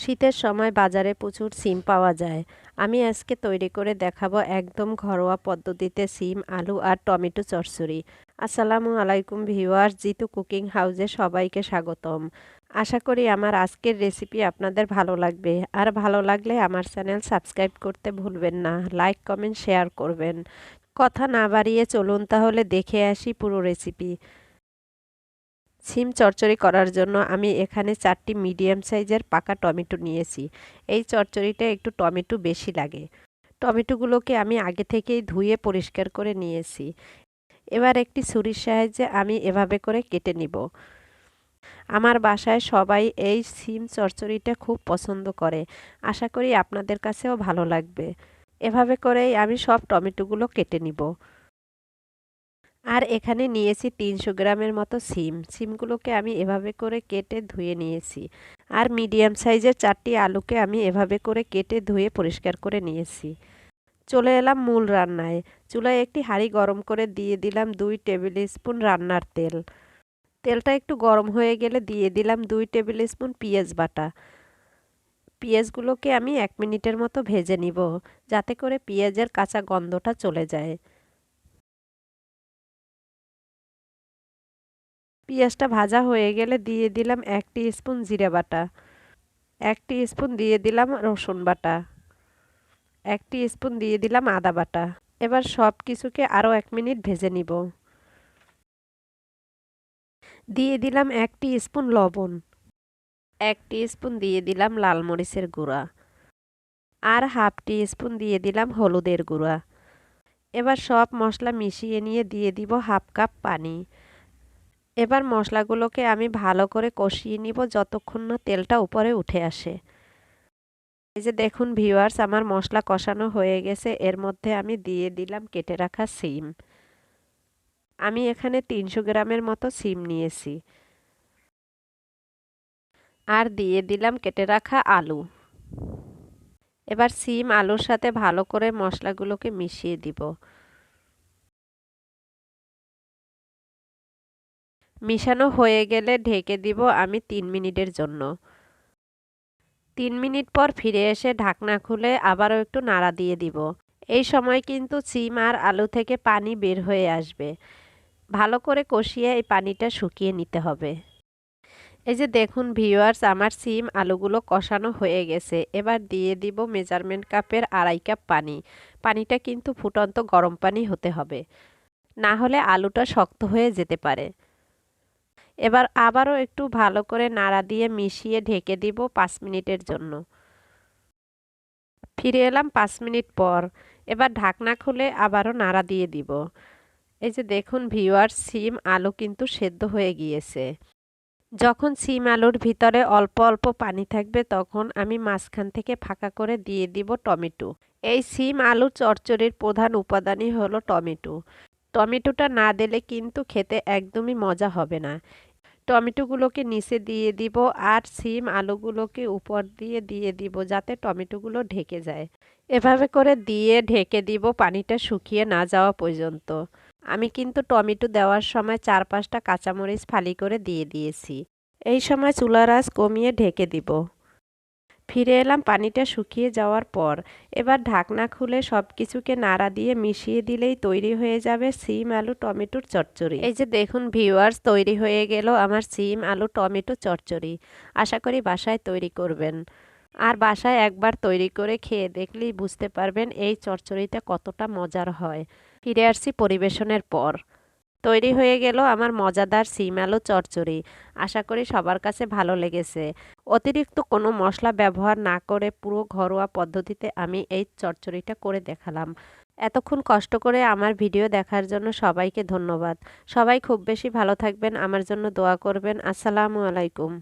শীতের সময় বাজারে প্রচুর সিম পাওয়া যায়। আমি আজকে তৈরি করে দেখাবো একদম ঘরোয়া পদ্ধতিতে সিম, আলু আর টমেটো চচ্চড়ি। আসসালামু আলাইকুম ভিউয়ার্স, জিতু কুকিং হাউসে সবাইকে স্বাগতম। আশা করি আমার আজকের রেসিপি আপনাদের ভালো লাগবে। আর ভালো লাগলে আমার চ্যানেল সাবস্ক্রাইব করতে ভুলবেন না। লাইক, কমেন্ট, শেয়ার করবেন। কথা না বাড়িয়ে চলুন তাহলে দেখে আসি পুরো রেসিপি। সিম চচ্চড়ি করার জন্য আমি এখানে 4টি মিডিয়াম সাইজের পাকা টমেটো নিয়েছি। এই চচ্চড়িটা একটু টমেটো বেশি লাগে। টমেটোগুলোকে আমি আগে থেকেই ধুয়ে পরিষ্কার করে নিয়েছি। এবার একটি ছুরির সাহায্যে আমি এভাবে করে কেটে নিব। আমার বাসায় সবাই এই সিম চচ্চড়িটা খুব পছন্দ করে। আশা করি আপনাদের কাছেও ভালো লাগবে। এভাবে করেই আমি সব টমেটোগুলো কেটে নিব। আর এখানে নিয়েছি 300 গ্রামের মতো সিম। সিমগুলোকে আমি এভাবে করে কেটে ধুয়ে নিয়েছি। আর মিডিয়াম সাইজের 4টি আলুকে আমি এভাবে করে কেটে ধুয়ে পরিষ্কার করে নিয়েছি। চলে এলাম মূল রান্নায়। চুলায় একটি হাঁড়ি গরম করে দিয়ে দিলাম 2 টেবিল স্পুন রান্নার তেল। তেলটা একটু গরম হয়ে গেলে দিয়ে দিলাম 2 টেবিল স্পুন পেঁয়াজ বাটা। পেঁয়াজগুলোকে আমি 1 মিনিটের মতো ভেজে নিব, যাতে করে পেঁয়াজের কাঁচা গন্ধটা চলে যায়। পেঁয়াজটা ভাজা হয়ে গেলে দিয়ে দিলাম 1 স্পুন জিরা বাটা, 1 স্পুন দিয়ে দিলাম রসুন বাটা, 1 স্পুন দিয়ে দিলাম আদা বাটা। এবার সব কিছুকে আরও 1 মিনিট ভেজে নিব। দিয়ে দিলাম 1 স্পুন লবণ, 1 স্পুন দিয়ে দিলাম লাল মরিচের গুঁড়া, আর হাফ স্পুন দিয়ে দিলাম হলুদের গুঁড়া। এবার সব মশলা মিশিয়ে নিয়ে দিয়ে দিব হাফ কাপ পানি। এবার মশলাগুলোকে আমি ভালো করে কষিয়ে নিব যতক্ষণ না তেলটা উপরে উঠে আসে। এই যে দেখুন ভিউয়ার্স, আমার মশলা কষানো হয়ে গেছে। এর মধ্যে আমি দিয়ে দিলাম কেটে রাখা সিম। আমি এখানে 300 গ্রামের মতো সিম নিয়েছি। আর দিয়ে দিলাম কেটে রাখা আলু। এবার সিম আলুর সাথে ভালো করে মশলাগুলোকে মিশিয়ে দিব। মিশানো হয়ে গেলে ঢেকে দিব আমি 3 মিনিটের জন্য। 3 মিনিট পর ফিরে এসে ঢাকনা খুলে আবারও একটু নাড়া দিয়ে দিব। এই সময় কিন্তু সিম আর আলু থেকে পানি বের হয়ে আসবে। ভালো করে কষিয়ে এই পানিটা শুকিয়ে নিতে হবে। এই যে দেখুন ভিউয়ার্স, আমার সিম আলুগুলো কষানো হয়ে গেছে। এবার দিয়ে দিব মেজারমেন্ট কাপের 2.5 কাপ পানি। পানিটা কিন্তু ফুটন্ত গরম পানি হতে হবে, না হলে আলুটা শক্ত হয়ে যেতে পারে। এবার আবারও একটু ভালো করে নাড়া দিয়ে মিশিয়ে ঢেকে দিব 5 মিনিটের জন্য। ফিরে এলাম 5 মিনিট পর। এবার ঢাকনা খুলে আবারও নাড়া দিয়ে দিব। এই যে দেখুন ভিউয়ার্স, সিম আলু কিন্তু সেদ্ধ হয়ে গিয়েছে। যখন সিম আলুর ভিতরে অল্প অল্প পানি থাকবে তখন আমি মাঝখান থেকে ফাঁকা করে দিয়ে দিব টমেটো। এই সিম আলু চচ্চড়ির প্রধান উপাদানই হলো টমেটো। টমেটোটা না দিলে কিন্তু খেতে একদমই মজা হবে না। টমেটোগুলোকে নিচে দিয়ে দিব আর সিম আলুগুলোকে উপর দিয়ে দিয়ে দিব, যাতে টমেটোগুলো ঢেকে যায়। এভাবে করে দিয়ে ঢেকে দিব পানিটা শুকিয়ে না যাওয়া পর্যন্ত। আমি কিন্তু টমেটো দেওয়ার সময় 4-5টা কাঁচামরিচ ফালি করে দিয়ে দিয়েছি। এই সময় চুলার আঁচ কমিয়ে ঢেকে দিব। ফিরে এলাম পানিটা শুকিয়ে যাওয়ার পর। এবার ঢাকনা খুলে সব কিছুকে নাড়া দিয়ে মিশিয়ে দিলেই তৈরি হয়ে যাবে সিম আলু টমেটোর চচ্চড়ি। এই যে দেখুন ভিউয়ার্স, তৈরি হয়ে গেল আমার সিম আলু টমেটো চচ্চড়ি। আশা করি বাসায় তৈরি করবেন। আর বাসায় একবার তৈরি করে খেয়ে দেখলেই বুঝতে পারবেন এই চচ্চড়িটা কতটা মজার হয়। ফিরে আসছি পরিবেশনের পর। তৈরি হয়ে গেল আমার মজাদার সিম আলু চচ্চড়ি। আশা করি সবার কাছে ভালো লেগেছে। অতিরিক্ত কোনো মশলা ব্যবহার না করে পুরো ঘরোয়া পদ্ধতিতে আমি এই চচ্চড়িটা করে দেখালাম। এতক্ষণ কষ্ট করে আমার ভিডিও দেখার জন্য সবাইকে ধন্যবাদ। সবাই খুব বেশি ভালো থাকবেন, আমার জন্য দোয়া করবেন। আসসালামু আলাইকুম।